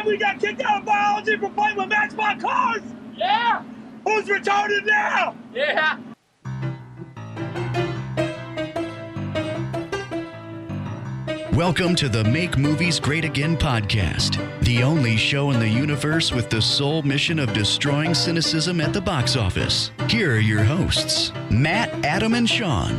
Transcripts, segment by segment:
we got kicked out of biology for playing with Matchbox cars? Yeah! Who's retarded now? Yeah! Welcome to the Make Movies Great Again podcast, the only show in the universe with the sole mission of destroying cynicism at the box office. Here are your hosts, Matt, Adam, and Sean.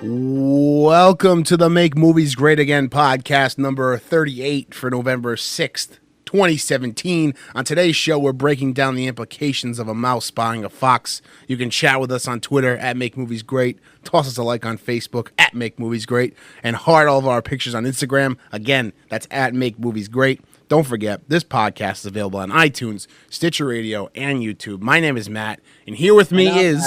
Welcome to the Make Movies Great Again podcast number 38 for November 6th, 2017. On today's show, we're breaking down the implications of a mouse spying a fox. You can chat with us on Twitter at Make Movies Great. Toss us a like on Facebook at Make Movies Great. And heart all of our pictures on Instagram. Again, that's at Make Movies Great. Don't forget, this podcast is available on iTunes, Stitcher Radio, and YouTube. My name is Matt, and here with me is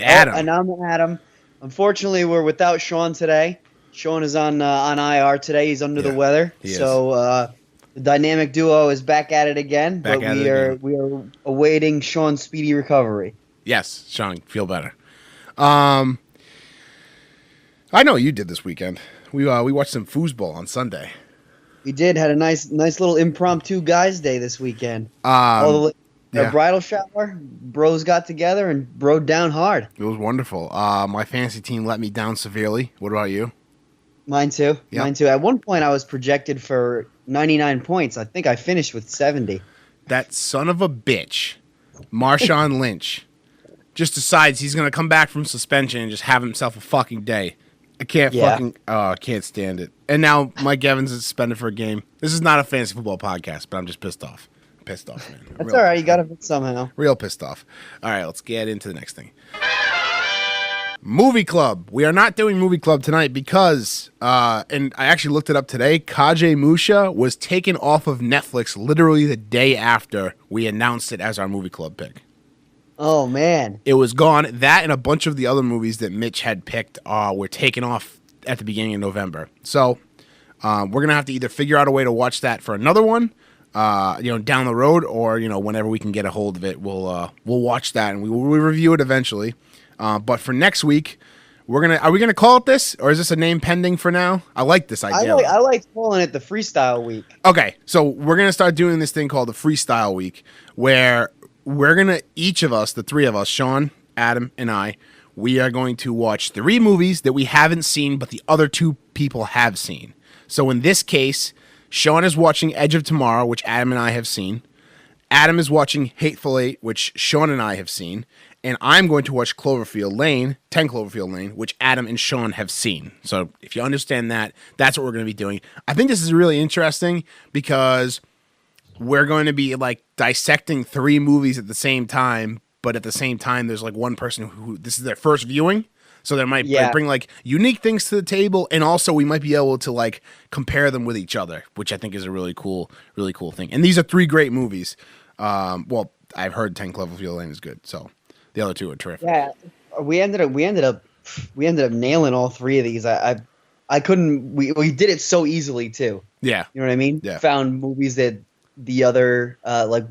Adam. Oh, and I'm Adam. Unfortunately, we're without Sean today. Sean is on IR today. He's under the weather. So the dynamic duo is back at it again. We are awaiting Sean's speedy recovery. Yes, Sean, feel better. I know what you did this weekend. We watched some foosball on Sunday. We did. Had a nice little impromptu guys' day this weekend. Bridal shower, bros got together and broed down hard. It was wonderful. My fantasy team let me down severely. What about you? Mine too. Yep. Mine too. At one point, I was projected for 99 points. I think I finished with 70. That son of a bitch, Marshawn Lynch, just decides he's going to come back from suspension and just have himself a fucking day. I can't I can't stand it. And now Mike Evans is suspended for a game. This is not a fantasy football podcast, but I'm just pissed off. Pissed off, man. That's all right. You got to fit somehow. Real pissed off. All right, let's get into the next thing. Movie Club. We are not doing Movie Club tonight because, and I actually looked it up today, Kaje Musha was taken off of Netflix literally the day after we announced it as our Movie Club pick. Oh, man. It was gone. That and a bunch of the other movies that Mitch had picked were taken off at the beginning of November. So we're going to have to either figure out a way to watch that for another one, down the road, or, whenever we can get a hold of it, we'll watch that and we'll review it eventually. But for next week, are we gonna call it this, or is this a name pending for now? I like this idea. I like calling it the Freestyle Week. Okay, so we're gonna start doing this thing called the Freestyle Week, where we're gonna, each of us, the three of us, Sean, Adam, and I, we are going to watch 3 movies that we haven't seen, but the other 2 people have seen. So in this case, Sean is watching Edge of Tomorrow, which Adam and I have seen. Adam is watching Hateful Eight, which Sean and I have seen. And I'm going to watch 10 Cloverfield Lane, which Adam and Sean have seen. So if you understand that, that's what we're going to be doing. I think this is really interesting because we're going to be dissecting 3 movies at the same time, but at the same time, there's one person who this is their first viewing. So they might bring unique things to the table, and also we might be able to compare them with each other, which I think is a really cool thing. And these are 3 great movies. Well, I've heard 10 Cloverfield Lane is good, so the other 2 are terrific. Yeah, we ended up nailing all 3 of these. I couldn't. We did it so easily too. Yeah, you know what I mean. Yeah, found movies that the other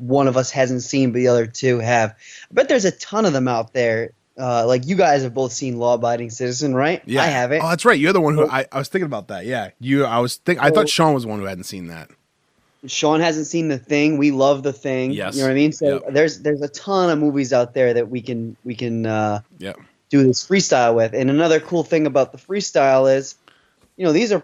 one of us hasn't seen, but the other 2 have. I bet there's a ton of them out there. You guys have both seen Law Abiding Citizen, right? Yeah, I haven't. Oh, that's right. You're the one who I was thinking about that. Yeah, I thought Sean was the one who hadn't seen that. Sean hasn't seen The Thing. We love The Thing. Yes. You know what I mean? So there's a ton of movies out there that we can do this freestyle with. And another cool thing about the freestyle is, these are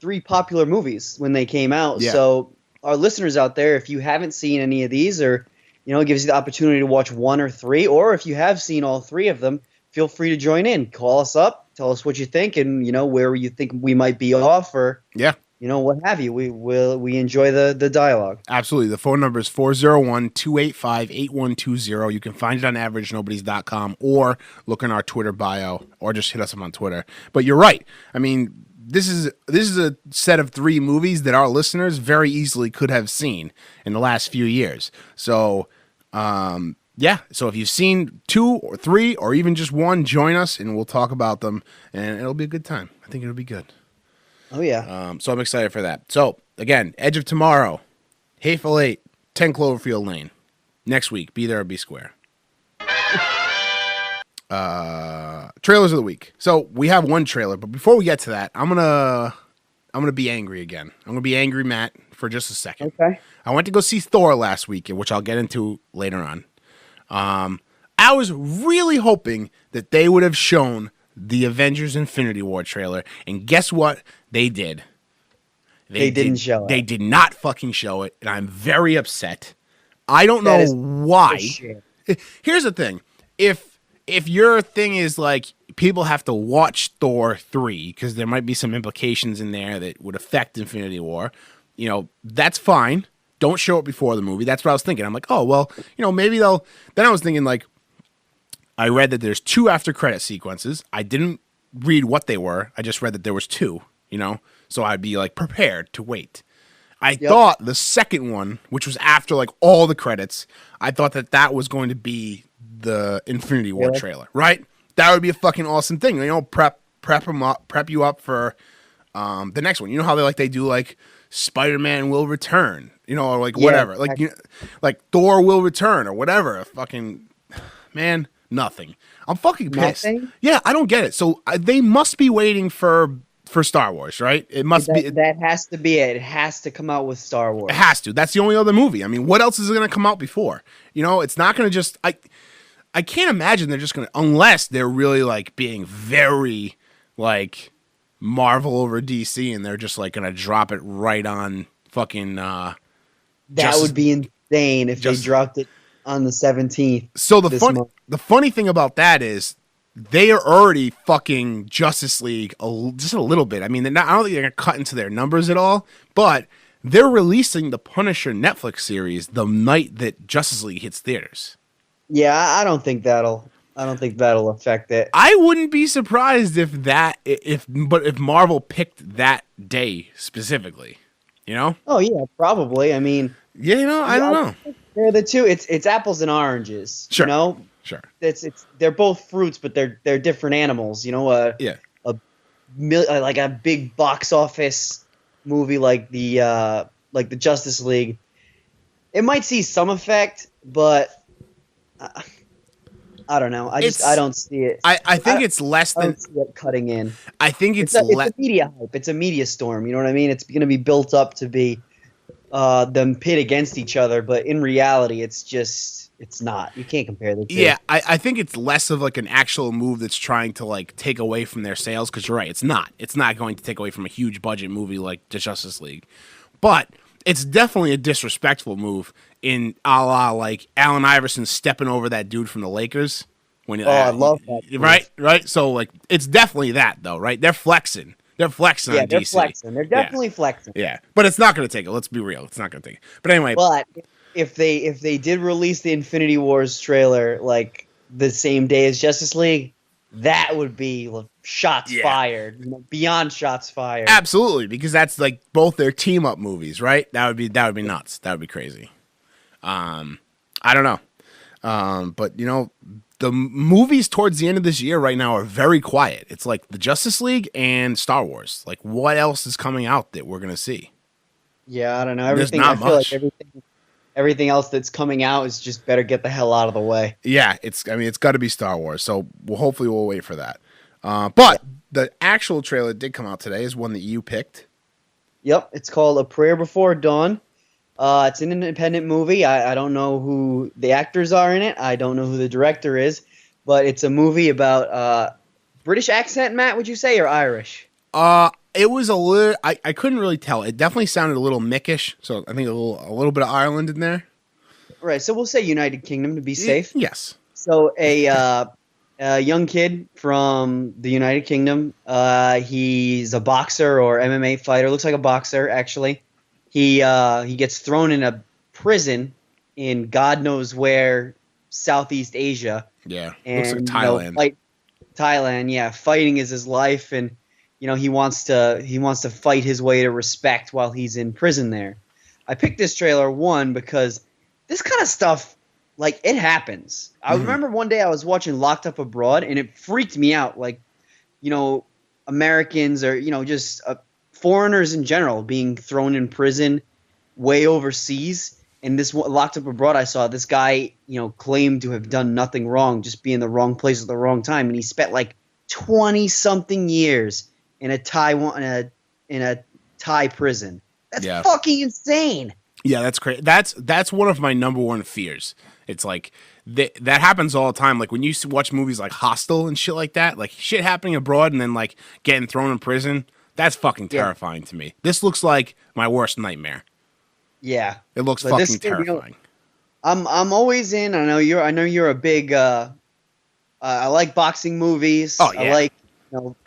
3 popular movies when they came out. Yeah. So our listeners out there, if you haven't seen any of these, or it gives you the opportunity to watch 1 or 3, or if you have seen all 3 of them, feel free to join in. Call us up, tell us what you think, and where you think we might be off, or what have you. We enjoy the dialogue. Absolutely. The phone number is 401-285-8120. You can find it on AverageNobodies.com, or look in our Twitter bio, or just hit us up on Twitter. But you're right. I mean, this is a set of 3 movies that our listeners very easily could have seen in the last few years. So, so if you've seen 2 or 3 or even just 1, join us and we'll talk about them, and it'll be a good time. I think it'll be good. Oh, yeah. So I'm excited for that. So, again, Edge of Tomorrow, Hateful Eight, 10 Cloverfield Lane. Next week, be there or be square. trailers of the week. So we have one trailer, but before we get to that, I'm gonna be angry again. I'm gonna be angry, Matt, for just a second. Okay. I went to go see Thor last week, which I'll get into later on. I was really hoping that they would have shown the Avengers Infinity War trailer, and guess what? They did. They didn't show it. They did not fucking show it, and I'm very upset. I don't know why. Here's the thing. If your thing is like people have to watch Thor 3 because there might be some implications in there that would affect Infinity War, that's fine. Don't show it before the movie. That's what I was thinking. I'm like, oh, well, maybe they'll... Then I was thinking, like, I read that there's 2 after credit sequences. I didn't read what they were. I just read that there was 2, So I'd be, like, prepared to wait. I thought the second one, which was after, like, all the credits, I thought that was going to be the Infinity War trailer, right? That would be a fucking awesome thing. Prep you up for the next one. You know how they do, like, SpiderMan will return, or like whatever, like Thor will return or whatever. Fucking man, nothing. I'm fucking pissed. Nothing? Yeah, I don't get it. So they must be waiting for Star Wars, right? It must be. That has to be it. It has to come out with Star Wars. It has to. That's the only other movie. I mean, what else is going to come out before? It's not going to just. I can't imagine they're just going to, unless they're really like being very like Marvel over DC, and they're just like gonna drop it right on fucking. That would be insane if they dropped it on the 17th. So the funny thing about that is they are already fucking Justice League just a little bit. I mean, I don't think they're gonna cut into their numbers at all, but they're releasing the Punisher Netflix series the night that Justice League hits theaters. Yeah, I don't think that'll affect it. I wouldn't be surprised if Marvel picked that day specifically, Oh yeah, probably. I mean, I don't know. They're the two. It's apples and oranges. Sure. Sure. They're both fruits, but they're different animals. Like a big box office movie like the Justice League. It might see some effect, but. I don't know. I don't see it. I think it's less than cutting in. I think it's a media hype. It's a media storm. You know what I mean? It's going to be built up to be them pit against each other, but in reality, it's not. You can't compare the two. Yeah, I think it's less of like an actual move that's trying to like take away from their sales, because you're right. It's not. It's not going to take away from a huge budget movie like the Justice League, but it's definitely a disrespectful move. In a la like Allen Iverson stepping over that dude from the Lakers when I love that. Right. So like it's definitely that though, right? They're flexing. They're flexing on DC. They're flexing. They're definitely flexing. Yeah, but it's not going to take it. Let's be real. It's not going to take it. But anyway. But if they did release the Infinity Wars trailer like the same day as Justice League, that would be shots fired, beyond shots fired. Absolutely, because that's like both their team up movies, right? That would be nuts. That would be crazy. I don't know. But the movies towards the end of this year right now are very quiet. It's like the Justice League and Star Wars. Like what else is coming out that we're going to see? Yeah, I don't know. I feel like everything else that's coming out is just better get the hell out of the way. Yeah, it's got to be Star Wars. So hopefully we'll wait for that. But the actual trailer that did come out today is one that you picked. Yep. It's called A Prayer Before Dawn. It's an independent movie. I don't know who the actors are in it. I don't know who the director is, but it's a movie about British accent, Matt, would you say, or Irish? It was a little. I couldn't really tell. It definitely sounded a little Mickish, so I think a little bit of Ireland in there. Right. So we'll say United Kingdom to be safe. Yes. So a young kid from the United Kingdom. He's a boxer or MMA fighter. Looks like a boxer, actually. He gets thrown in a prison in God knows where, Southeast Asia. Yeah, looks like Thailand. Thailand, yeah. Fighting is his life, and he wants to fight his way to respect while he's in prison there. I picked this trailer because this kind of stuff, like, it happens. I remember one day I was watching Locked Up Abroad, and it freaked me out. Like, Americans or just foreigners in general being thrown in prison way overseas. And this Locked Up Abroad, I saw this guy, claimed to have done nothing wrong, just be in the wrong place at the wrong time. And he spent like 20-something years in a Thai prison. That's fucking insane. Yeah, that's crazy. That's one of my number one fears. It's like that happens all the time. Like when you watch movies like Hostel and shit like that, like shit happening abroad and then like getting thrown in prison. That's fucking terrifying to me. This looks like my worst nightmare. Yeah, it looks fucking terrifying. I'm always in. I know you're a big. I like boxing movies. Oh yeah. I like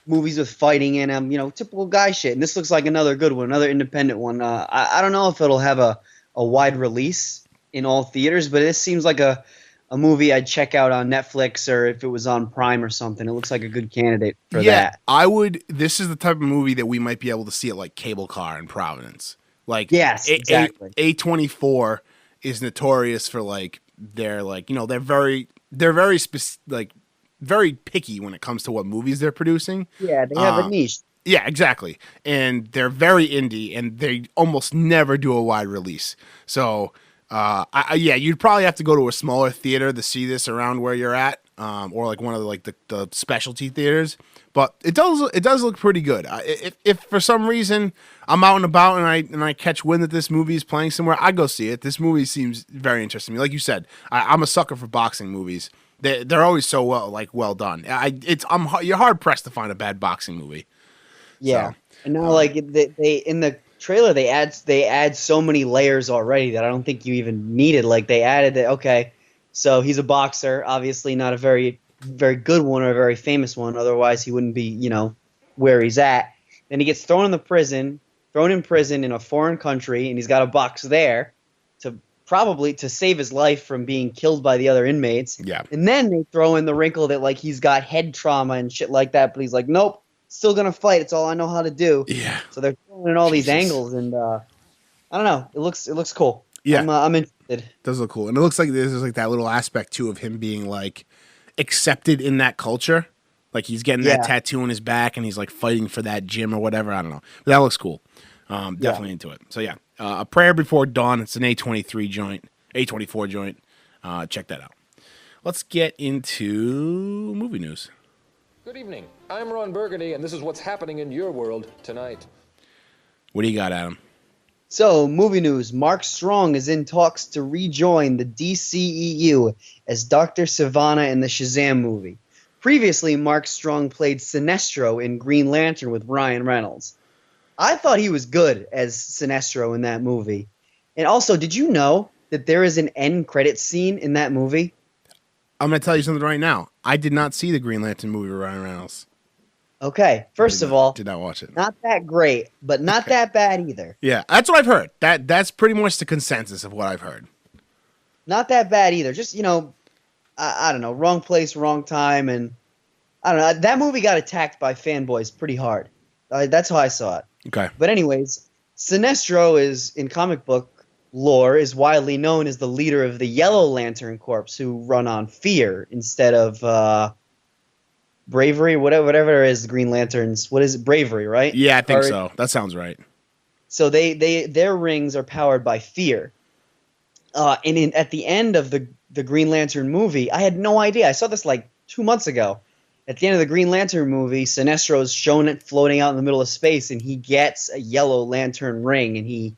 movies with fighting in them. Typical guy shit. And this looks like another good one, another independent one. I don't know if it'll have a wide release in all theaters, but this seems like a movie I'd check out on Netflix or if it was on Prime or something. It looks like a good candidate for that. I would. This is the type of movie that we might be able to see at like Cable Car in Providence. Like yes, exactly. A24 is notorious for like they're very very picky when it comes to what movies they're producing. Yeah, they have a niche. Yeah, exactly. And they're very indie, and they almost never do a wide release. So, you'd probably have to go to a smaller theater to see this around where you're at, or like one of the specialty theaters. But it does look pretty good. If for some reason I'm out and about and I catch wind that this movie is playing somewhere, I go see it. This movie seems very interesting to me. Like you said, I'm a sucker for boxing movies. They're always so well done. You're hard pressed to find a bad boxing movie. Yeah, so, and now like they in the trailer they add so many layers already that I don't think you even needed. Like they added that so he's a boxer, obviously not a very very good one or a very famous one. Otherwise he wouldn't be where he's at. Then he gets thrown in prison in a foreign country, and he's got to box there to save his life from being killed by the other inmates. Yeah. And then they throw in the wrinkle that like he's got head trauma and shit like that, but he's like, nope, still gonna fight. It's all I know how to do. Yeah. So they're throwing in all these angles, and I don't know. It looks cool. Yeah. I'm interested. It does look cool, and it looks like there's like that little aspect too of him being like accepted in that culture. Like he's getting that tattoo on his back, and he's like fighting for that gym or whatever. I don't know, but that looks cool. Definitely into it. So yeah. A Prayer Before Dawn. It's an A24 joint. Check that out. Let's get into movie news. Good evening. I'm Ron Burgundy, and this is what's happening in your world tonight. What do you got, Adam? So, movie news. Mark Strong is in talks to rejoin the DCEU as Dr. Sivana in the Shazam movie. Previously, Mark Strong played Sinestro in Green Lantern with Ryan Reynolds. I thought he was good as Sinestro in that movie. And also, did you know that there is an end credit scene in that movie? I'm going to tell you something right now. I did not see the Green Lantern movie with Ryan Reynolds. Okay, first of all, did not watch it. Not that great, but not that bad either. Yeah, that's what I've heard. That's pretty much the consensus of what I've heard. Not that bad either. Just, I don't know, wrong place, wrong time, and I don't know. That movie got attacked by fanboys pretty hard. That's how I saw it. Okay. But anyways, Sinestro is, in comic book lore, is widely known as the leader of the Yellow Lantern Corps, who run on fear instead of bravery, whatever it is, the Green Lanterns. What is it? Bravery, right? Yeah, I think so. That sounds right. So their rings are powered by fear. And at the end of the Green Lantern movie, I had no idea. I saw this like 2 months ago. At the end of the Green Lantern movie, Sinestro is shown it floating out in the middle of space, and he gets a Yellow Lantern ring, and he,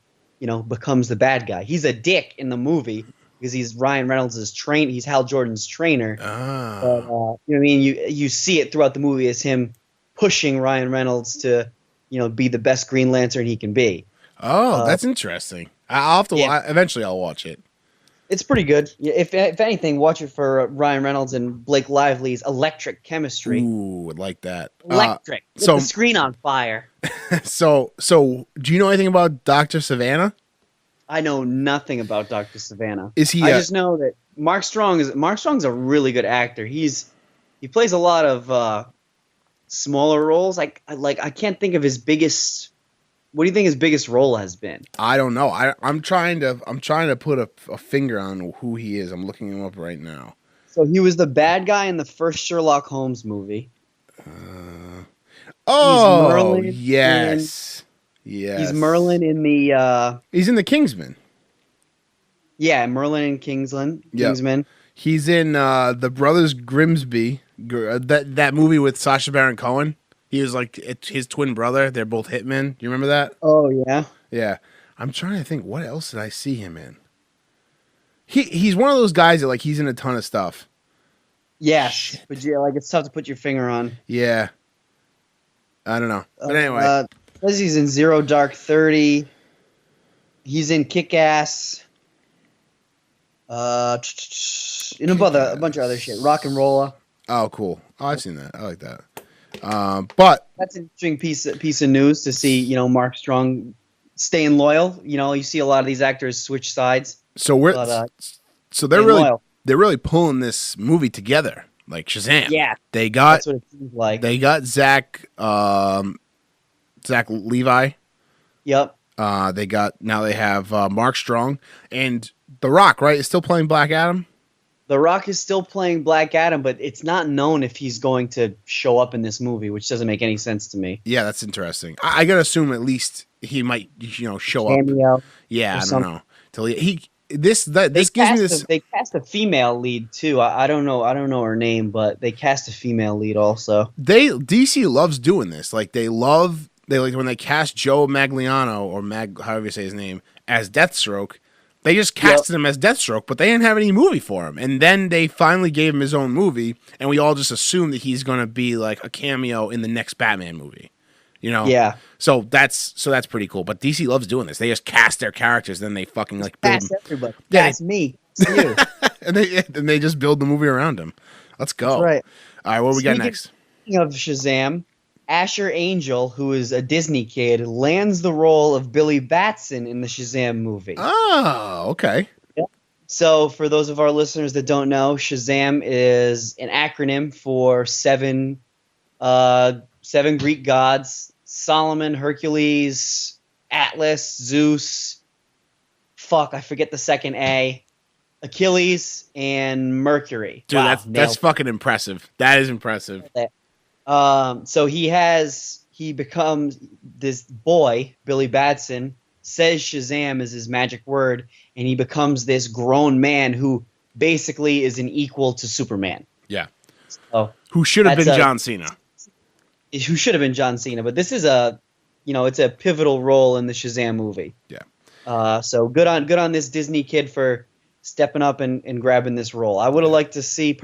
becomes the bad guy. He's a dick in the movie because he's Ryan Reynolds' he's Hal Jordan's trainer. Ah. But, you know what I mean? You see it throughout the movie as him pushing Ryan Reynolds to, be the best Green Lantern he can be. Oh, that's interesting. I'll have to. Eventually, I'll watch it. It's pretty good. If anything, watch it for Ryan Reynolds and Blake Lively's electric chemistry. Ooh, would like that. Electric. With the screen on fire. So, do you know anything about Dr. Savannah? I know nothing about Dr. Savannah. Is he? I just know that Mark Strong's a really good actor. He plays a lot of smaller roles. I can't think of his biggest. What do you think his biggest role has been? I don't know. I'm trying to put a finger on who he is. I'm looking him up right now. So he was the bad guy in the first Sherlock Holmes movie. Oh, Merlin yes. He's Merlin in the. He's in the Kingsman. Yeah, Merlin in Kingsman. Yep. He's in the Brothers Grimsby That movie with Sacha Baron Cohen. He was like his twin brother. They're both hitmen. Do you remember that? Oh yeah. Yeah. I'm trying to think. What else did I see him in? He's one of those guys that like he's in a ton of stuff. Yes, Shit. but yeah, like it's tough to put your finger on. Yeah. I don't know. But anyway. Says he's in Zero Dark 30. He's in Kick-Ass. In a bunch of other shit. Rock and Roller. Oh, cool. Oh, I've seen that. I like that. But that's an interesting piece of news to see. Mark Strong staying loyal. You see a lot of these actors switch sides. So they're really pulling this movie together, like Shazam. Yeah, that's what it seems like. They got Zach Levi. Yep. They have Mark Strong and The Rock. Right, is still playing Black Adam. The Rock is still playing Black Adam, but it's not known if he's going to show up in this movie, which doesn't make any sense to me. Yeah, that's interesting. I gotta assume at least he might, show Cameo up. Yeah, I don't know. This gives me this. They cast a female lead too. I don't know her name, but they cast a female lead also. DC loves doing this. Like they like when they cast Joe Magliano or however you say his name as Deathstroke. They just casted him as Deathstroke, but they didn't have any movie for him. And then they finally gave him his own movie, and we all just assumed that he's going to be like a cameo in the next Batman movie. Yeah. So that's pretty cool. But DC loves doing this. They just cast their characters, then they fucking like build cast everybody. That's me. It's you. and they just build the movie around him. Let's go. That's right. All right, what we got next? Speaking of Shazam, Asher Angel, who is a Disney kid, lands the role of Billy Batson in the Shazam movie. Oh, okay. Yep. So, for those of our listeners that don't know, Shazam is an acronym for seven Greek gods: Solomon, Hercules, Atlas, Zeus. Fuck, I forget the second A. Achilles and Mercury. Dude, wow, that's fucking impressive. That is impressive. So he becomes this boy, Billy Batson, says Shazam is his magic word, and he becomes this grown man who basically is an equal to Superman. Yeah. So who should have been John Cena. Who should have been John Cena, but this is it's a pivotal role in the Shazam movie. Yeah. So good on this Disney kid for stepping up and grabbing this role. I would have liked to see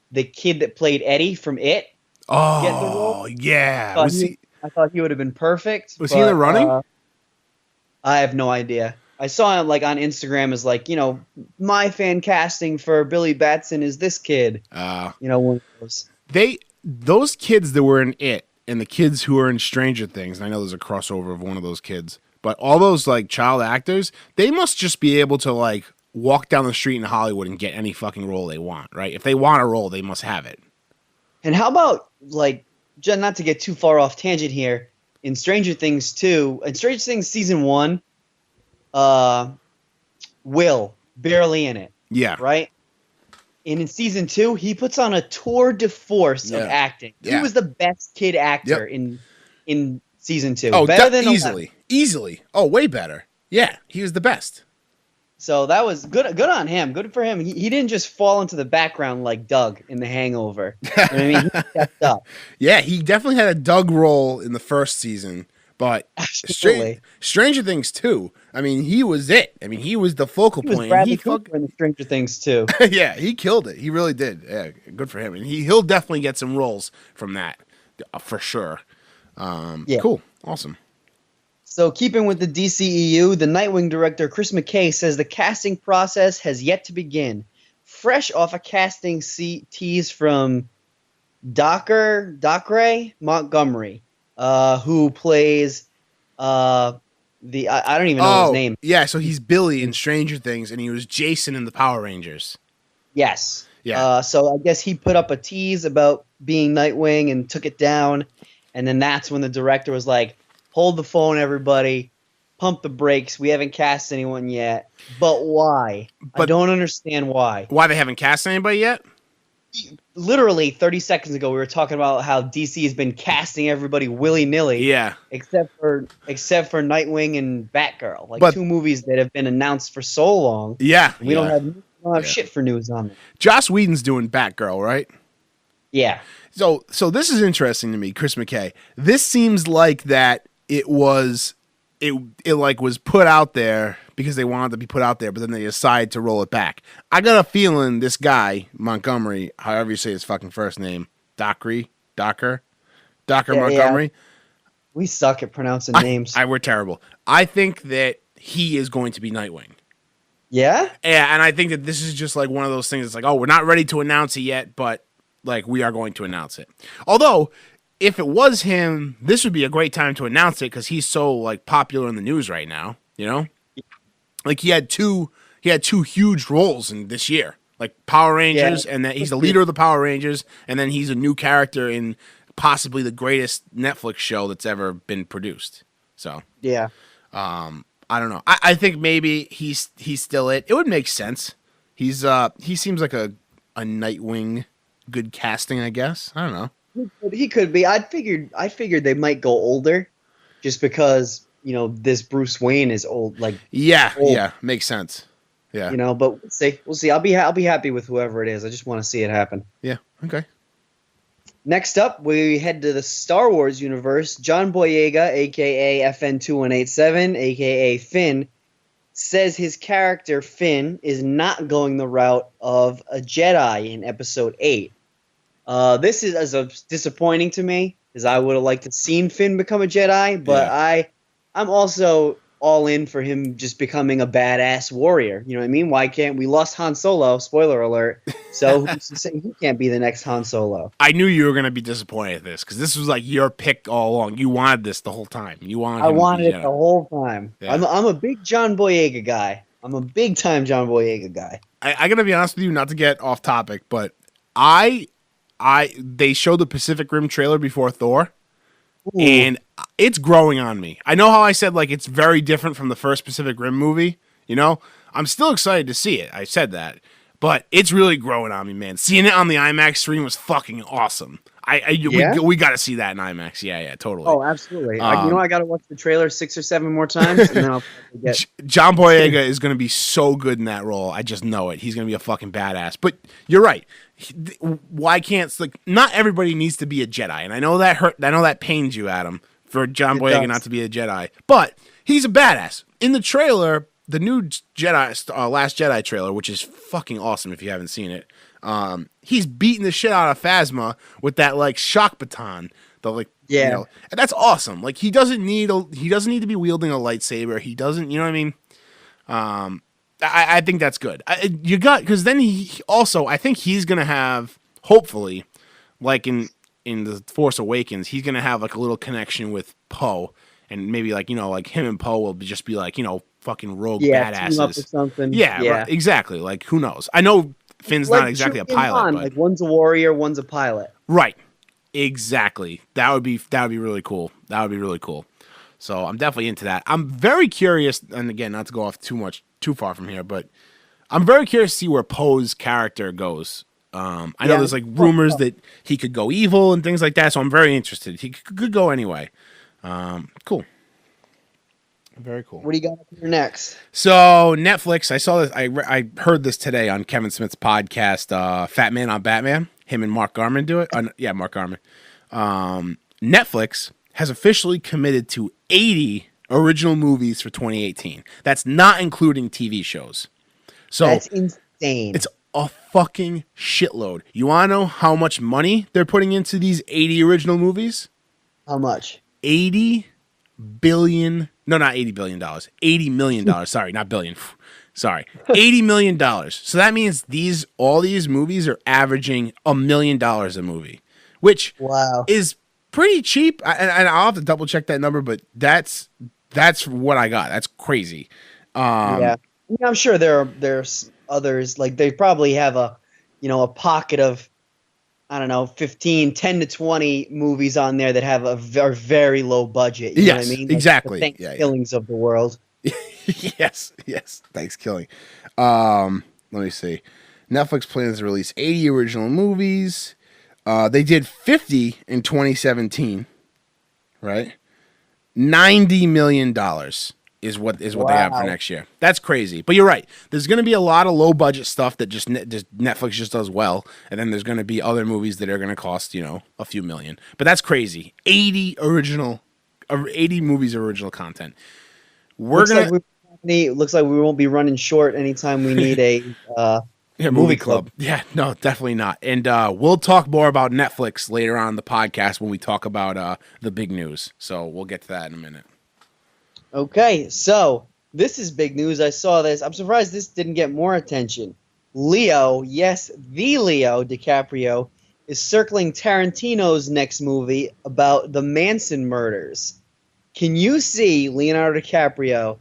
the kid that played Eddie from It. Get the role. Yeah. I thought he would have been perfect. Was he in the running? I have no idea. I saw him like on Instagram as like, my fan casting for Billy Batson is this kid. One of those. Those kids that were in It and the kids who are in Stranger Things, and I know there's a crossover of one of those kids, but all those like child actors, they must just be able to like walk down the street in Hollywood and get any fucking role they want, right? If they want a role, they must have it. And how about, like, not to get too far off tangent here, in Stranger Things 2, in Stranger Things Season 1, Will, barely in it. Yeah. Right? And in Season 2, he puts on a tour de force of acting. Yeah. He was the best kid actor in Season 2. Oh, better than easily. Oh, way better. Yeah, he was the best. So that was good on him. Good for him. He didn't just fall into the background like Doug in The Hangover. You know what I mean? He stepped up. Yeah, he definitely had a Doug role in the first season, but Stranger Things 2, I mean, he was it. I mean, he was the focal point. He was Bradley Cooper in the Stranger Things 2. Yeah, he killed it. He really did. Yeah, good for him. And he'll definitely get some roles from that, for sure. Cool. Awesome. So keeping with the DCEU, the Nightwing director Chris McKay says the casting process has yet to begin. Fresh off a casting tease from Docre Montgomery, who plays I don't even know his name. Yeah, so he's Billy in Stranger Things, and he was Jason in the Power Rangers. Yes. Yeah. So I guess he put up a tease about being Nightwing and took it down, and then that's when the director was like, hold the phone, everybody. Pump the brakes. We haven't cast anyone yet. But why? I don't understand why. Why they haven't cast anybody yet? Literally 30 seconds ago, we were talking about how DC has been casting everybody willy-nilly. Yeah. Except for Nightwing and Batgirl. Like two movies that have been announced for so long. Yeah. We don't don't have shit for news on them. Joss Whedon's doing Batgirl, right? Yeah. So this is interesting to me, Chris McKay. This seems like that it was put out there because they wanted to be put out there, but then they decided to roll it back. I got a feeling this guy, Montgomery, however you say his fucking first name, Docker Montgomery. Yeah. We suck at pronouncing names. We're terrible. I think that he is going to be Nightwing. Yeah? Yeah, and I think that this is just like one of those things. It's like, oh, we're not ready to announce it yet, but like we are going to announce it. Although, if it was him, this would be a great time to announce it because he's so like popular in the news right now. You know, like he had two huge roles in this year, like Power Rangers, and that he's the leader of the Power Rangers, and then he's a new character in possibly the greatest Netflix show that's ever been produced. So yeah, I don't know. I think maybe he's still it. It would make sense. He seems like a Nightwing. Good casting, I guess. I don't know. He could be. I figured they might go older, just because this Bruce Wayne is old. Like yeah, makes sense. Yeah, but we'll see. I'll be happy with whoever it is. I just want to see it happen. Yeah. Okay. Next up, we head to the Star Wars universe. John Boyega, aka FN2187, aka Finn, says his character Finn is not going the route of a Jedi in Episode 8. This is disappointing to me, because I would have liked to seen Finn become a Jedi, but I'm also all in for him just becoming a badass warrior. You know what I mean? Why can't we lost Han Solo? Spoiler alert. So who's to say he can't be the next Han Solo? I knew you were going to be disappointed at this because this was like your pick all along. You wanted this the whole time. I wanted it the whole time. Yeah. I'm a big John Boyega guy. I'm a big time John Boyega guy. I got to be honest with you, not to get off topic, but they showed the Pacific Rim trailer before Thor. Ooh. And it's growing on me. I know how I said like it's very different from the first Pacific Rim movie. I'm still excited to see it. I said that, but it's really growing on me, man. Seeing it on the IMAX screen was fucking awesome. We got to see that in IMAX. Yeah, totally. Oh, absolutely. I got to watch the trailer 6 or 7 more times, and then I'll get. John Boyega is going to be so good in that role. I just know it. He's going to be a fucking badass. But you're right. Why can't not everybody needs to be a Jedi, and I know that hurt. I know that pains you, Adam, for John Boyega not to be a Jedi, but he's a badass. In the trailer, the new Jedi, Last Jedi trailer, which is fucking awesome if you haven't seen it. He's beating the shit out of Phasma with that like shock baton. And that's awesome. Like he doesn't need to be wielding a lightsaber. He doesn't, you know what I mean? I think that's good. Because then I think he's gonna have, hopefully, like in the Force Awakens, he's gonna have like a little connection with Poe, and maybe like him and Poe will just be like fucking rogue badasses. Team up or something. Yeah. Right, exactly. Like who knows? I know Finn's not exactly a pilot, but like one's a warrior, one's a pilot. Right. Exactly. That would be really cool. So I'm definitely into that. I'm very curious, and again, not to go off too far from here, but I'm very curious to see where Poe's character goes. I know there's like rumors that he could go evil and things like that, so I'm very interested. He could go anyway. Cool. Very cool. What do you got here next? So Netflix, I saw this. I heard this today on Kevin Smith's podcast, Fat Man on Batman. Him and Mark Garman do it. Mark Garman. Netflix has officially committed to 80 original movies for 2018. That's not including TV shows. So that's insane. It's a fucking shitload. You want to know how much money they're putting into these 80 original movies? How much? $80 billion. No, not $80 billion. $80 million. Sorry, not billion. Sorry. $80 million. So that means all these movies are averaging $1 million a movie, which is pretty cheap. And I'll have to double check that number, but that's what I got. That's crazy. I'm sure there's others, like they probably have a pocket of, I don't know, 10 to 20 movies on there that have a very, very low budget. You know what I mean? Like exactly. The Thanksgivings of the world. yes. Thanksgiving. Let me see. Netflix plans to release 80 original movies. They did 50 in 2017, right? $90 million is what they have for next year. That's crazy. But you're right. There's going to be a lot of low budget stuff that just Netflix just does well, and then there's going to be other movies that are going to cost, a few million. But that's crazy. 80 movies original content. Looks like we won't be running short anytime we need a movie club. Yeah, no, definitely not. And we'll talk more about Netflix later on in the podcast when we talk about the big news. So we'll get to that in a minute. Okay, so this is big news. I saw this. I'm surprised this didn't get more attention. Leo, yes, the Leo DiCaprio, is circling Tarantino's next movie about the Manson murders. Can you see Leonardo DiCaprio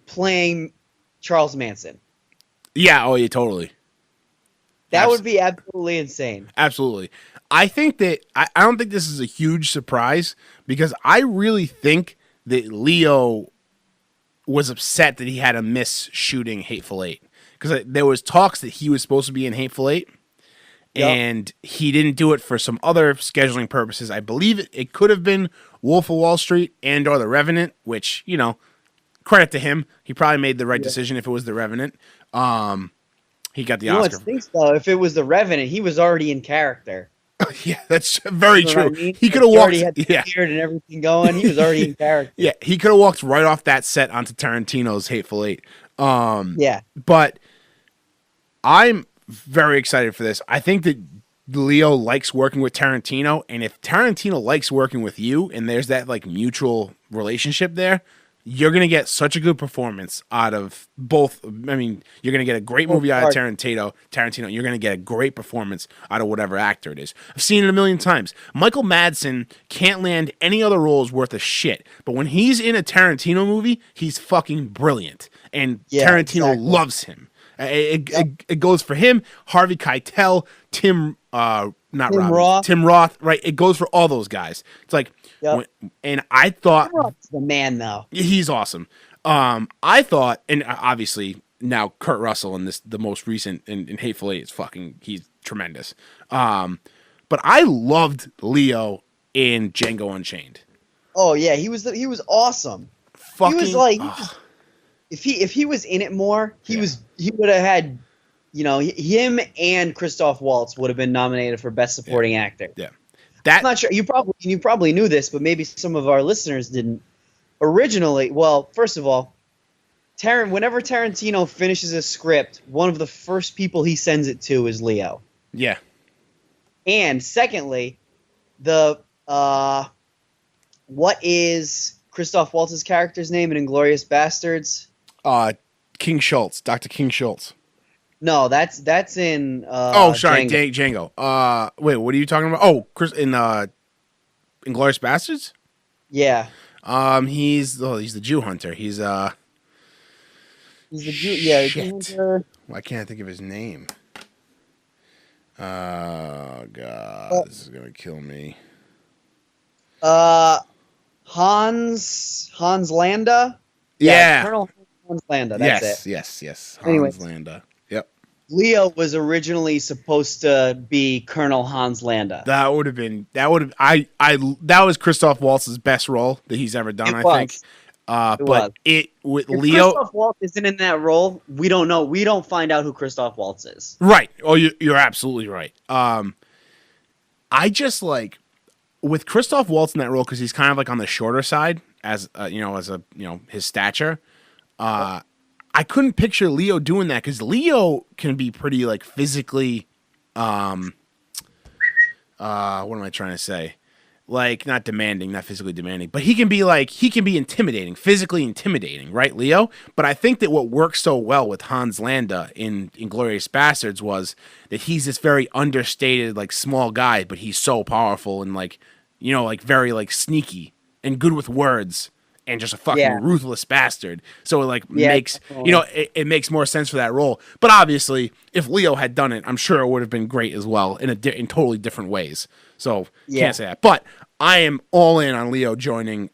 playing Charles Manson? Yeah, totally. That would be absolutely insane. Absolutely. I think that I don't think this is a huge surprise because I really think that Leo was upset that he had to miss shooting Hateful Eight because there was talks that he was supposed to be in Hateful Eight, and he didn't do it for some other scheduling purposes. I believe it could have been Wolf of Wall Street and or The Revenant, which credit to him, he probably made the right decision if it was The Revenant. He got the Oscar. What stinks though? If it was The Revenant, he was already in character. Yeah, that's very true. I mean? He could have walked. Had the beard and everything going. He was already in character. Yeah, he could have walked right off that set onto Tarantino's Hateful Eight. But I'm very excited for this. I think that Leo likes working with Tarantino, and if Tarantino likes working with you, and there's that mutual relationship there, you're going to get such a good performance out of both. I mean, you're going to get a great movie out of Tarantino. You're going to get a great performance out of whatever actor it is. I've seen it a million times. Michael Madsen can't land any other roles worth a shit. But when he's in a Tarantino movie, he's fucking brilliant. And Tarantino loves him. It goes for him, Harvey Keitel, Tim Roth, right? It goes for all those guys. It's like, and I thought Tim Roth's the man, though. He's awesome. I thought, and obviously now Kurt Russell in the most recent in Hateful Eight he's tremendous. But I loved Leo in Django Unchained. Oh yeah, he was awesome. He was if he was in it more, he would have had, him and Christoph Waltz would have been nominated for Best Supporting Actor. Yeah. I'm not sure. You probably knew this, but maybe some of our listeners didn't. Originally, well, first of all, whenever Tarantino finishes a script, one of the first people he sends it to is Leo. Yeah. And secondly, what is Christoph Waltz's character's name in Inglourious Basterds? King Schultz, Dr. King Schultz. No, that's in Django. Wait, what are you talking about? Oh, Chris in Inglourious Basterds? Yeah. He's the Jew hunter. He's the Jew. Yeah, Jew hunter. Why can't I think of his name? Oh God, this is gonna kill me. Hans Landa. Yeah, Colonel Hans Landa. That's it. Yes. Hans Landa. Yep. Leo was originally supposed to be Colonel Hans Landa. That was Christoph Waltz's best role that he's ever done. I think. If Christoph Waltz isn't in that role, we don't know. We don't find out who Christoph Waltz is. Right. Oh, you're absolutely right. I just with Christoph Waltz in that role because he's kind of on the shorter side as his stature. I couldn't picture Leo doing that because Leo can be pretty physically. What am I trying to say? Not demanding, not physically demanding, but he can be intimidating, physically intimidating, right, Leo? But I think that what works so well with Hans Landa in Inglourious Basterds was that he's this very understated, small guy, but he's so powerful and very sneaky and good with words and just a fucking ruthless bastard. So it makes it makes more sense for that role. But obviously, if Leo had done it, I'm sure it would have been great as well in totally different ways. So can't say that. But I am all in on Leo joining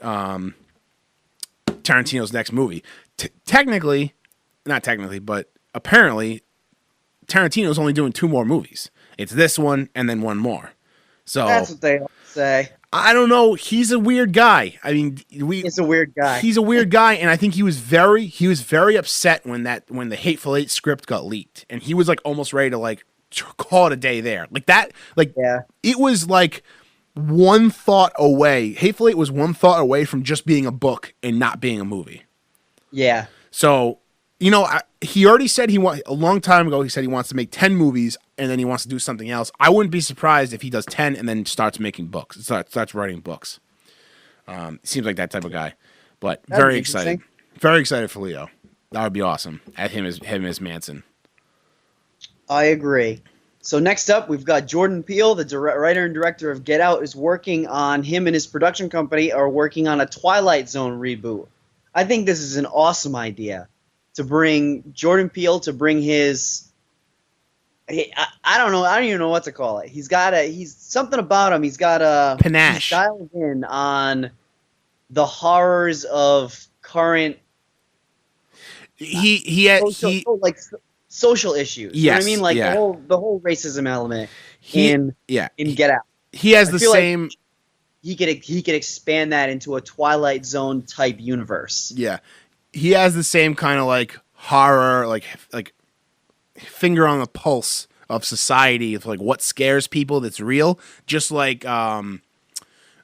Tarantino's next movie. Not technically, but apparently Tarantino's only doing 2 more movies. It's this one and then one more. So that's what they say. I don't know. He's a weird guy. I mean, he's a weird guy. He's a weird guy, and I think he was very upset when the Hateful Eight script got leaked, and he was like almost ready to like call it a day there. Like that. Like it was like one thought away. Hateful Eight was one thought away from just being a book and not being a movie. Yeah. So he already said a long time ago. He said he wants to make 10 movies, and then he wants to do something else. I wouldn't be surprised if he does 10 and then starts making books. Starts writing books. Seems like that type of guy. But very excited. Very excited for Leo. That would be awesome. At him as Manson. I agree. So next up, we've got Jordan Peele, the writer and director of Get Out, is working on him and his production company are working on a Twilight Zone reboot. I think this is an awesome idea. To bring Jordan Peele to bring his, I don't know, I don't even know what to call it. He's something about him. He's got a panache. He's dialed in on the horrors of current. Social issues. Yes, you know what I mean, like the whole racism element in Get Out. He has the same. Like he could expand that into a Twilight Zone type universe. Yeah. He has the same kind of like horror, like finger on the pulse of society, of like what scares people that's real, just like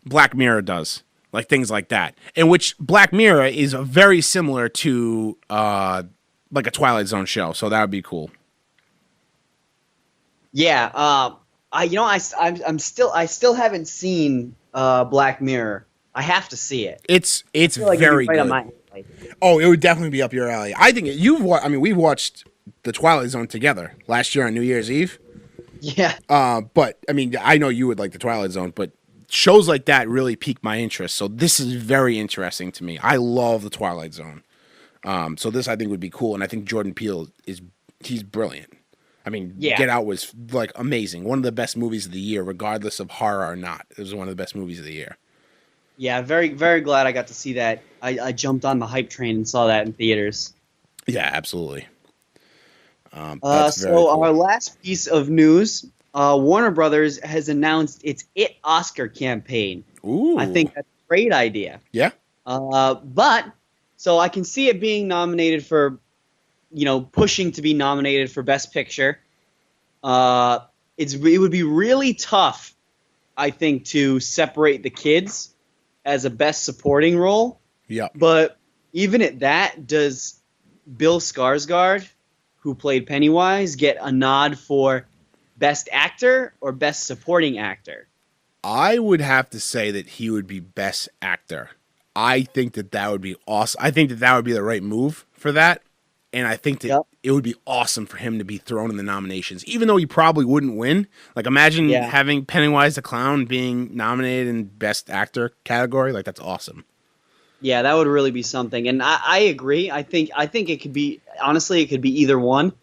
Black Mirror does, like things like that. In which Black Mirror is very similar to like a Twilight Zone show, so that would be cool. Yeah, I still haven't seen Black Mirror. I have to see it. It's very good. Oh, it would definitely be up your alley. I think we watched the Twilight Zone together last year on New Year's Eve. Yeah. But I mean, I know you would like the Twilight Zone, but shows like that really pique my interest. So this is very interesting to me. I love the Twilight Zone. So this I think would be cool, and I think Jordan Peele he's brilliant. I mean, Get Out was like amazing. One of the best movies of the year, regardless of horror or not. It was one of the best movies of the year. Yeah, very, very glad I got to see that. I jumped on the hype train and saw that in theaters. Yeah, absolutely. Cool. Our last piece of news, Warner Brothers has announced its It Oscar campaign. Ooh. I think that's a great idea. Yeah. So I can see it being nominated for, pushing to be nominated for Best Picture. It would be really tough, I think, to separate the kids as a Best Supporting role. Yeah. But even at that, does Bill Skarsgård, who played Pennywise, get a nod for Best Actor or Best Supporting Actor? I would have to say that he would be Best Actor. I think that would be awesome. I think that would be the right move for that. And I think that it would be awesome for him to be thrown in the nominations, even though he probably wouldn't win. Like, imagine having Pennywise the Clown being nominated in Best Actor category. Like, that's awesome. Yeah, that would really be something. And I agree. I think it could be, honestly, it could be either one.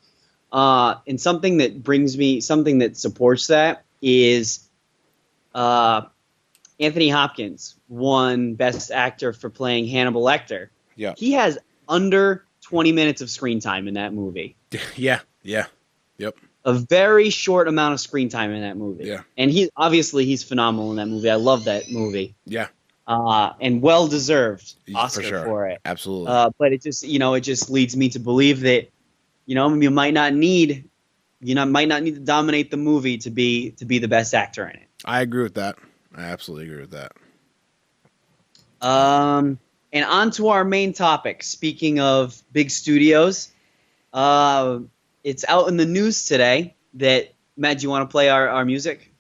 And something that supports that is Anthony Hopkins won Best Actor for playing Hannibal Lecter. Yeah. He has under 20 minutes of screen time in that movie. Yeah. Yep. A very short amount of screen time in that movie. Yeah. And he's phenomenal in that movie. I love that movie. Yeah. And well deserved Oscar for it. Absolutely. But it just leads me to believe that, you might not need to dominate the movie to be the best actor in it. I agree with that. I absolutely agree with that. And on to our main topic. Speaking of big studios, it's out in the news today that, Matt, do you want to play our music?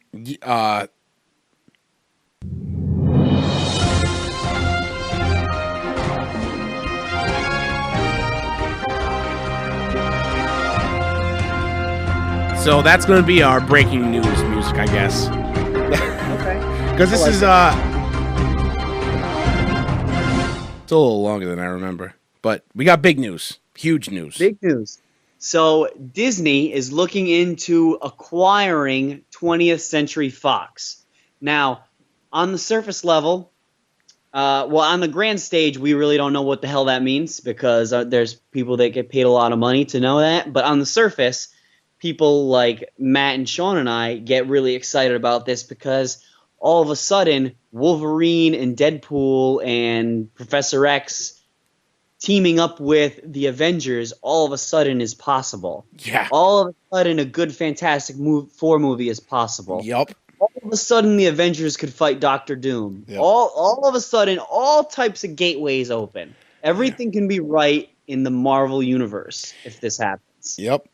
So that's going to be our breaking news music, I guess. Okay. Because this is it's a little longer than I remember. But we got big news. Huge news. Big news. So Disney is looking into acquiring 20th Century Fox. Now, on the surface level, on the grand stage, we really don't know what the hell that means because there's people that get paid a lot of money to know that. But on the surface, people like Matt and Sean and I get really excited about this because all of a sudden Wolverine and Deadpool and Professor X teaming up with the Avengers all of a sudden is possible. Yeah. All of a sudden a good Fantastic Four movie is possible. Yup. All of a sudden the Avengers could fight Doctor Doom. Yep. All of a sudden all types of gateways open. Everything can be right in the Marvel universe if this happens. Yep.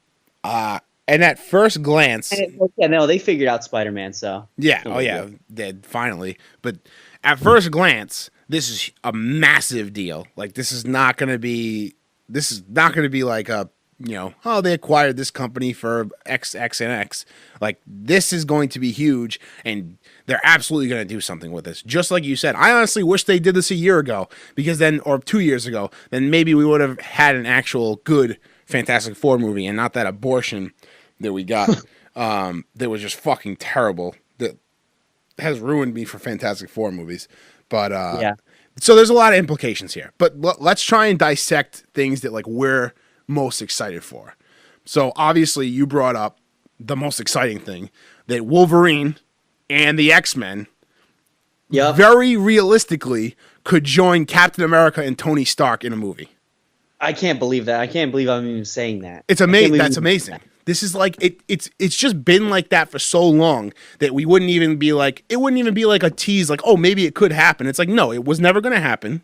And at first glance, they figured out Spider-Man, so yeah, did finally. But at first glance, this is a massive deal. Like this is not going to be like a, they acquired this company for X and X. Like this is going to be huge, and they're absolutely going to do something with this. Just like you said, I honestly wish they did this a year ago, because then, or 2 years ago, then maybe we would have had an actual good Fantastic Four movie and not that abortion that we got that was just fucking terrible, that has ruined me for Fantastic Four movies. But so there's a lot of implications here, but let's try and dissect things that like we're most excited for. So obviously you brought up the most exciting thing, that Wolverine and the X-Men very realistically could join Captain America and Tony Stark in a movie. I can't believe that. I can't believe I'm even saying that. It's amazing. That's amazing. This is like it's just been like that for so long that we wouldn't even be like, it wouldn't even be like a tease, like, oh, maybe it could happen. It's like, no, it was never going to happen.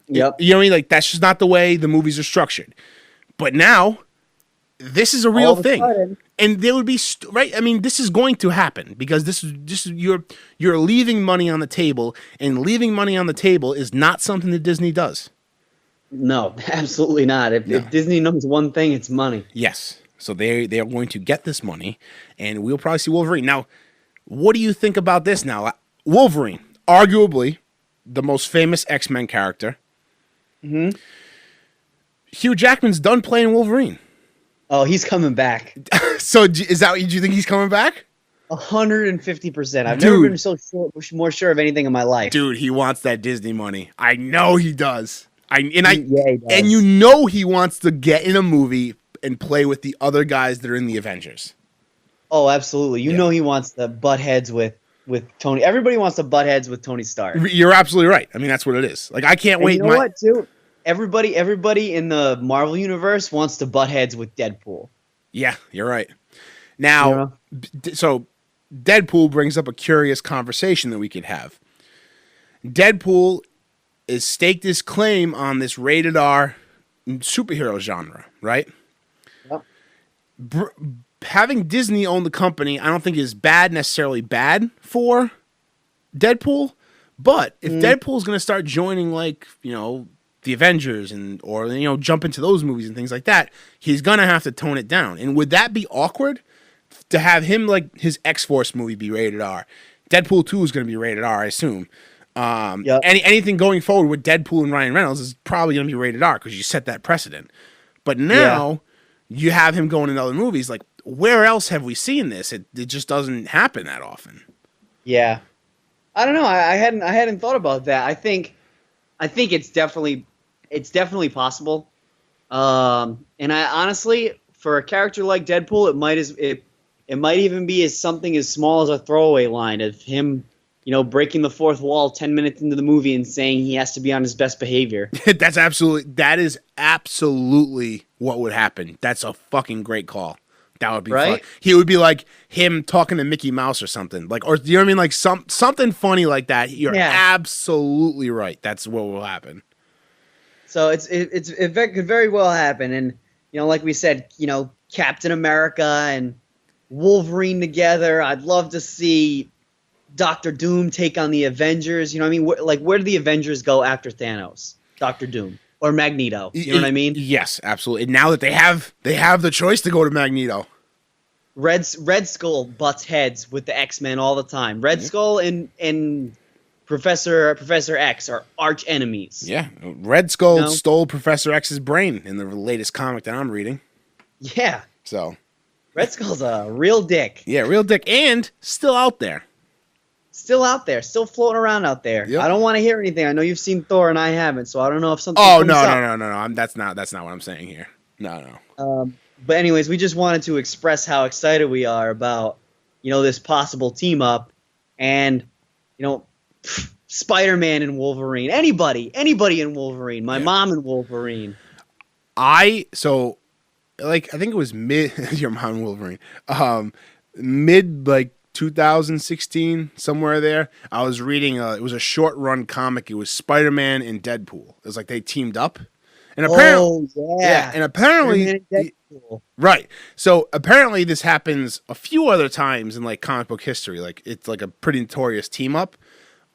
Yep. You know what I mean? Like that's just not the way the movies are structured. But now this is a real thing. And there would be right. I mean, this is going to happen because this is you're leaving money on the table, and leaving money on the table is not something that Disney does. No, absolutely not. If Disney knows one thing, it's money. Yes. So they are going to get this money, and we'll probably see Wolverine. Now, what do you think about this now? Wolverine, arguably the most famous X-Men character. Mm-hmm. Hugh Jackman's done playing Wolverine. Oh, he's coming back. So is that what you think he's coming back? 150%. I've never been more sure of anything in my life. Dude, he wants that Disney money. I know he does. He does. And you know he wants to get in a movie and play with the other guys that are in the Avengers. Oh, absolutely. You know he wants to butt heads with Tony. Everybody wants to butt heads with Tony Stark. You're absolutely right. I mean, that's what it is. Like, I can't wait. You know what, too? Everybody in the Marvel universe wants to butt heads with Deadpool. Yeah, you're right. Now, so Deadpool brings up a curious conversation that we could have. Deadpool is staked his claim on this rated R superhero genre, right? Yep. Having Disney own the company, I don't think is necessarily bad for Deadpool. But if Deadpool's going to start joining, like, the Avengers or jump into those movies and things like that, he's going to have to tone it down. And would that be awkward to have him, like, his X-Force movie be rated R? Deadpool 2 is going to be rated R, I assume. Anything going forward with Deadpool and Ryan Reynolds is probably going to be rated R because you set that precedent. But now you have him going in other movies. Like, where else have we seen this? It just doesn't happen that often. Yeah, I don't know. I hadn't thought about that. I think it's definitely possible. And I honestly, for a character like Deadpool, it might even be something as small as a throwaway line of him, breaking the fourth wall 10 minutes into the movie and saying he has to be on his best behavior. That is absolutely what would happen. That's a fucking great call. That would be fun. He would be like him talking to Mickey Mouse or something. Like, or you know what I mean? Like something funny like that. You're absolutely right. That's what will happen. So it could very well happen. And, like we said, Captain America and Wolverine together. I'd love to see Doctor Doom take on the Avengers. You know what I mean? Where do the Avengers go after Thanos? Doctor Doom or Magneto? You know what I mean? Yes, absolutely. And now that they have the choice to go to Magneto. Red Skull butts heads with the X-Men all the time. Red Skull and Professor X are arch enemies. Yeah, Red Skull stole Professor X's brain in the latest comic that I'm reading. Yeah. So Red Skull's a real dick. Yeah, real dick, and still out there. Still out there, still floating around out there. Yep. I don't want to hear anything. I know you've seen Thor, and I haven't, so I don't know if something. Oh no! That's not what I'm saying here. No. But anyways, we just wanted to express how excited we are about this possible team up, and Spider-Man and Wolverine. Anybody in Wolverine. My mom and Wolverine. I think it was your mom and Wolverine. Mid 2016, somewhere there. I was reading it was a short run comic. It was Spider-Man and Deadpool. It was like they teamed up. And apparently, right. So apparently this happens a few other times in like comic book history. Like it's like a pretty notorious team up.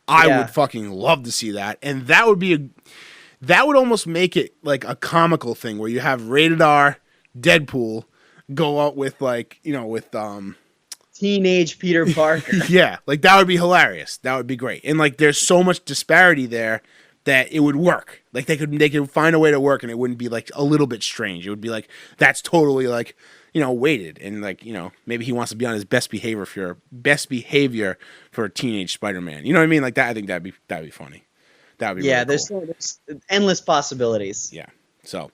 I would fucking love to see that. And that would almost make it like a comical thing where you have rated R Deadpool go out with teenage Peter Parker. Yeah, like that would be hilarious. That would be great. And like there's so much disparity there that it would work. Like they could find a way to work and it wouldn't be like a little bit strange. It would be like that's totally like, weighted and like, maybe he wants to be on his best behavior for a teenage Spider-Man. You know what I mean? Like that I think that'd be funny. That would be really cool. There's endless possibilities. Yeah. So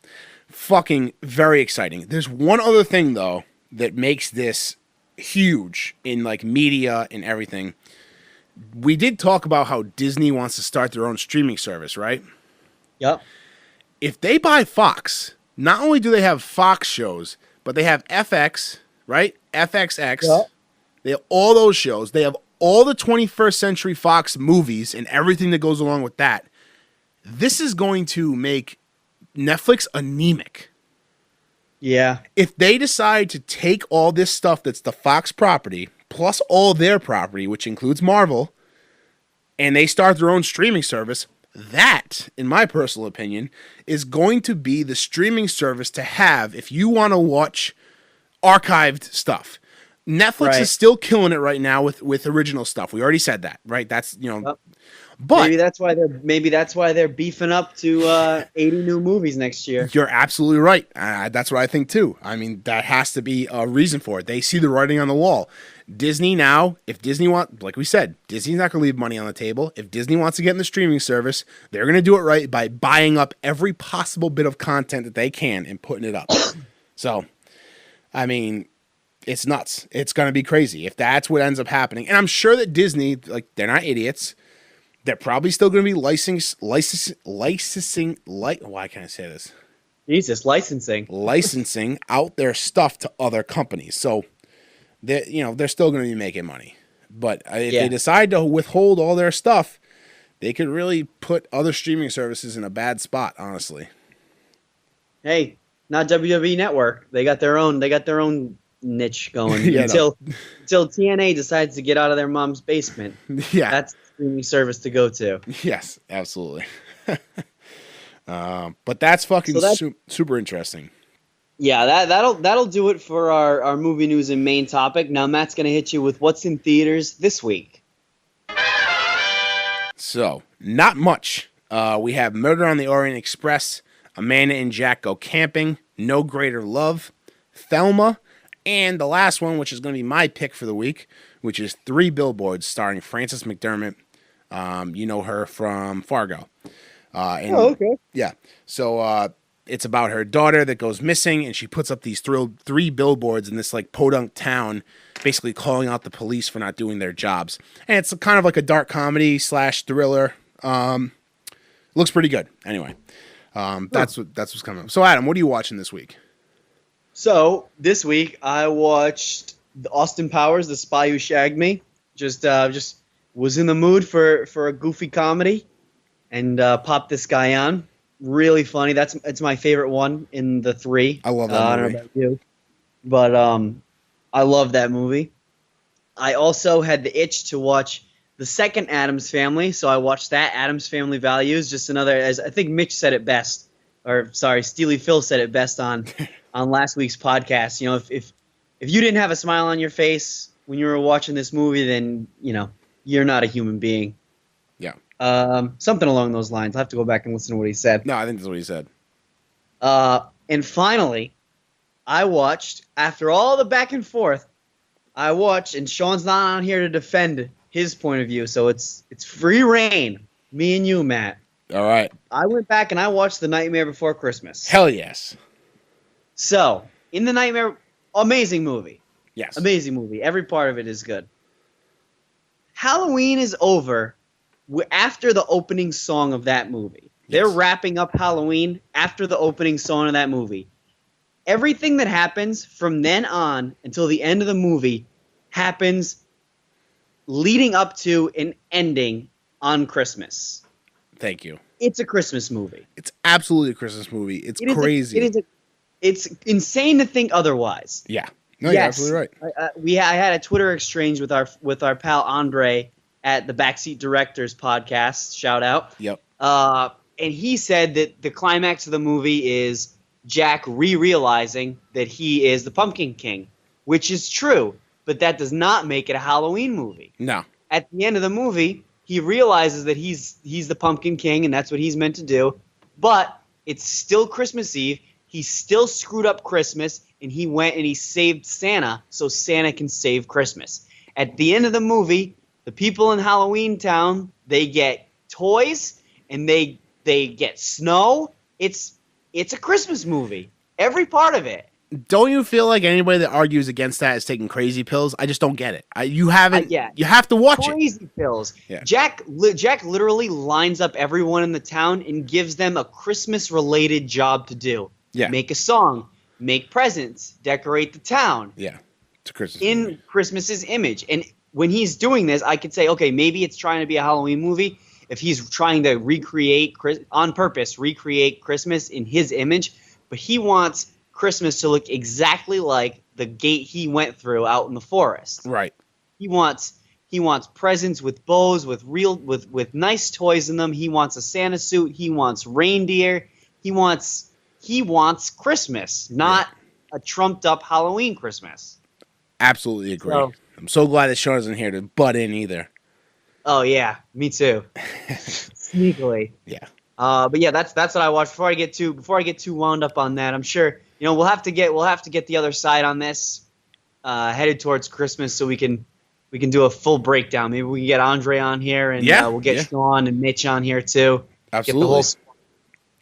fucking very exciting. There's one other thing though that makes this huge in like media and everything. We did talk about how Disney wants to start their own streaming service, right? Yep. If they buy Fox, not only do they have Fox shows, but they have FX, right? FXX. Yep. They have all those shows. They have all the 21st Century Fox movies and everything that goes along with that. This is going to make Netflix anemic. Yeah. If they decide to take all this stuff that's the Fox property, plus all their property, which includes Marvel, and they start their own streaming service, that, in my personal opinion, is going to be the streaming service to have if you want to watch archived stuff. Netflix is still killing it right now with original stuff. We already said that, right? That's, Yep. But maybe that's why they're beefing up to 80 new movies next year. You're absolutely right. That's what I think too. I mean, that has to be a reason for it. They see the writing on the wall. Disney now, if Disney like we said, Disney's not going to leave money on the table. If Disney wants to get in the streaming service, they're going to do it right by buying up every possible bit of content that they can and putting it up. So, I mean, it's nuts. It's going to be crazy if that's what ends up happening. And I'm sure that Disney, like, they're not idiots. They're probably still going to be licensing. Why can't I say this? Jesus, licensing out their stuff to other companies. So they're still going to be making money. But if they decide to withhold all their stuff, they could really put other streaming services in a bad spot. Honestly. Hey, not WWE Network. They got their own niche going until TNA decides to get out of their mom's basement. Yeah, that's streaming service to go to. Yes, absolutely. But that's fucking super interesting. Yeah, that'll do it for our movie news and main topic. Now Matt's gonna hit you with what's in theaters this week. So, not much. We have Murder on the Orient Express, Amanda and Jack Go Camping, No Greater Love, Thelma, and the last one, which is going to be my pick for the week, which is 3 Billboards, starring Frances McDermott. You know her from Fargo. Okay. Yeah. So it's about her daughter that goes missing, and she puts up these 3 billboards in this like podunk town, basically calling out the police for not doing their jobs. And it's kind of like a dark comedy / thriller. Looks pretty good. Anyway, that's what's coming up. So Adam, what are you watching this week? So this week I watched Austin Powers, The Spy Who Shagged Me. Just was in the mood for a goofy comedy, and popped this guy on. Really funny. It's my favorite one in the 3. I love that movie. I don't know about you, but I love that movie. I also had the itch to watch the second Addams Family, so I watched that. Addams Family Values, just another. As I think Mitch said it best, Steely Phil said it best on last week's podcast. You know, if you didn't have a smile on your face when you were watching this movie, then you're not a human being. Yeah. Something along those lines. I'll have to go back and listen to what he said. No, I think that's what he said. And finally, I watched, after all the back and forth, and Sean's not on here to defend his point of view, so it's free reign. Me and you, Matt. All right. I went back and I watched The Nightmare Before Christmas. Hell yes. So, in The Nightmare, amazing movie. Yes. Amazing movie. Every part of it is good. Halloween is over after the opening song of that movie. They're wrapping up Halloween after the opening song of that movie. Everything that happens from then on until the end of the movie happens leading up to and ending on Christmas. Thank you. It's a Christmas movie. It's absolutely a Christmas movie. It's crazy. It's insane to think otherwise. Yeah. No, you're absolutely right. I had a Twitter exchange with our pal Andre at the Backseat Directors podcast. Shout out. Yep. And he said that the climax of the movie is Jack realizing that he is the Pumpkin King, which is true, but that does not make it a Halloween movie. No. At the end of the movie, he realizes that he's the Pumpkin King and that's what he's meant to do, but it's still Christmas Eve. He still screwed up Christmas, and he went and he saved Santa so Santa can save Christmas. At the end of the movie, the people in Halloween Town, they get toys and they get snow. It's a Christmas movie. Every part of it. Don't you feel like anybody that argues against that is taking crazy pills? I just don't get it. You haven't. You have to watch crazy pills. Yeah. Jack literally lines up everyone in the town and gives them a Christmas-related job to do. Yeah. Make a song, make presents, decorate the town. Yeah. It's a Christmas in movie. Christmas's image. And when he's doing this, I could say, okay, maybe it's trying to be a Halloween movie. If he's trying to recreate Christmas in his image, but he wants Christmas to look exactly like the gate he went through out in the forest. Right. He wants presents with bows, with nice toys in them. He wants a Santa suit. He wants reindeer. He wants Christmas, not a trumped up Halloween Christmas. Absolutely agree. So, I'm so glad that Sean isn't here to butt in either. Oh yeah, me too. Sneakily. Yeah. But yeah, that's what I watched. Before I get too wound up on that, I'm sure we'll have to get the other side on this, headed towards Christmas, so we can do a full breakdown. Maybe we can get Andre on here, and we'll get Sean and Mitch on here too. Absolutely.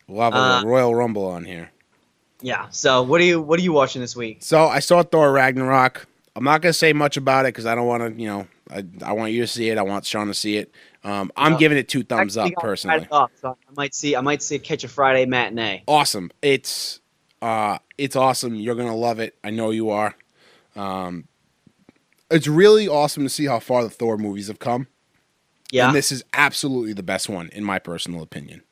We'll have a Royal Rumble on here. Yeah. So what are you watching this week? So I saw Thor Ragnarok. I'm not gonna say much about it because I don't want to. I want you to see it. I want Sean to see it. I'm giving it 2 thumbs up personally. Off, so I might see catch a Friday matinee. Awesome. It's awesome. You're gonna love it. I know you are. It's really awesome to see how far the Thor movies have come. Yeah. And this is absolutely the best one in my personal opinion.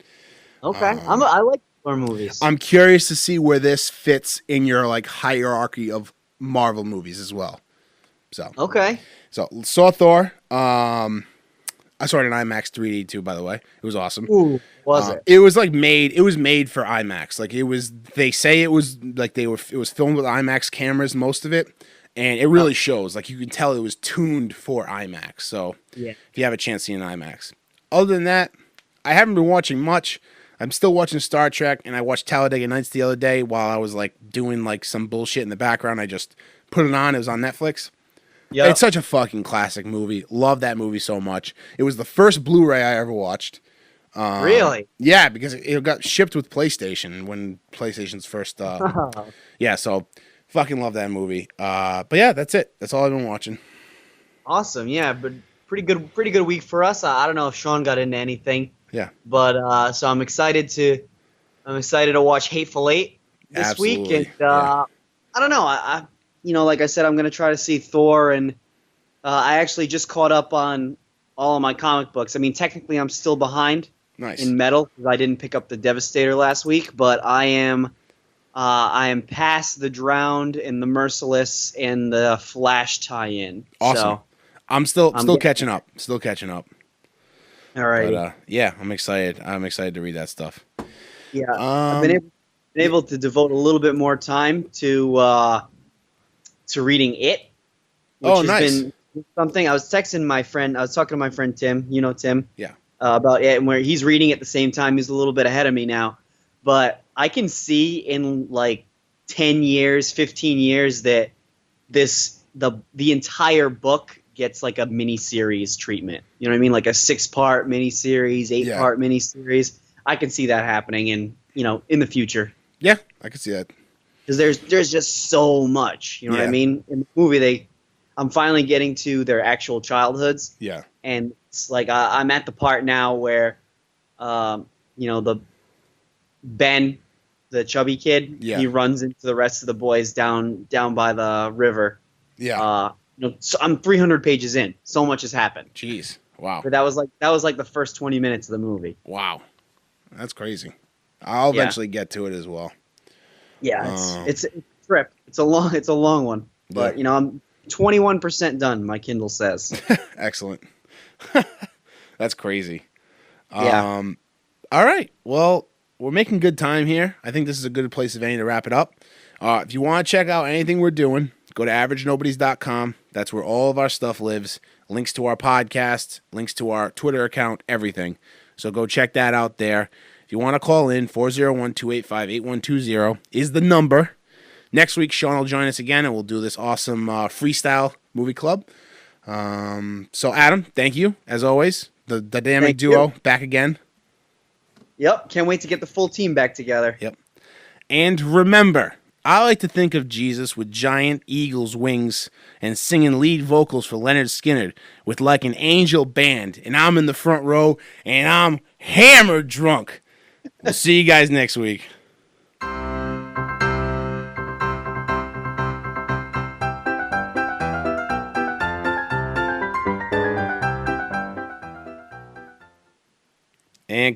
Okay. I like Thor movies. I'm curious to see where this fits in your hierarchy of Marvel movies as well. So okay. So saw Thor. I saw it in IMAX 3D too. By the way, it was awesome. Ooh, was it? It was made. It was made for IMAX. It was. They say it was It was filmed with IMAX cameras, most of it, and it really shows. You can tell it was tuned for IMAX. So if you have a chance to see an IMAX. Other than that, I haven't been watching much. I'm still watching Star Trek, and I watched Talladega Nights the other day while I was doing some bullshit in the background. I just put it on. It was on Netflix. Yeah, it's such a fucking classic movie. Love that movie so much. It was the first Blu-ray I ever watched. Really? Yeah, because it got shipped with PlayStation when PlayStation's first. Yeah, so fucking love that movie. But yeah, that's it. That's all I've been watching. Awesome. Yeah, but pretty good week for us. I don't know if Sean got into anything. Yeah. But so I'm excited to watch Hateful Eight this week, and I don't know. I like I said, I'm gonna try to see Thor, and I actually just caught up on all of my comic books. I mean, technically, I'm still behind in Metal because I didn't pick up the Devastator last week, but I am past the Drowned and the Merciless and the Flash tie-in. Awesome. So, I'm still catching up. Still catching up. All right. But yeah, I'm excited. I'm excited to read that stuff. Yeah, I've been able to devote a little bit more time to reading it. Which has been something. I was texting my friend. I was talking to my friend Tim. You know Tim. Yeah. About it, and where he's reading at the same time. He's a little bit ahead of me now, but I can see in 10 years, 15 years that the entire book gets a mini-series treatment. You know what I mean? A 6-part mini-series, 8-part mini-series. I can see that happening in the future. Yeah, I can see that. Because there's just so much. You know what I mean? In the movie, I'm finally getting to their actual childhoods. Yeah. And it's like I'm at the part now where, the Ben, the chubby kid, he runs into the rest of the boys down by the river. Yeah. So I'm 300 pages in. So much has happened. Jeez. Wow. But that was like the first 20 minutes of the movie. Wow. That's crazy. I'll eventually get to it as well. Yeah, it's a trip. It's a long one. But I'm 21% done, my Kindle says. Excellent. That's crazy. Yeah. All right. Well, we're making good time here. I think this is a good place of any to wrap it up. If you want to check out anything we're doing, go to AverageNobodies.com. That's where all of our stuff lives. Links to our podcast, links to our Twitter account, everything. So go check that out there. If you want to call in, 401-285-8120 is the number. Next week, Sean will join us again, and we'll do this awesome freestyle movie club. So, Adam, thank you, as always. The dynamic duo back again. Yep, can't wait to get the full team back together. Yep. And remember, I like to think of Jesus with giant eagle's wings and singing lead vocals for Leonard Skinner with like an angel band, and I'm in the front row, and I'm hammered drunk. We'll see you guys next week. And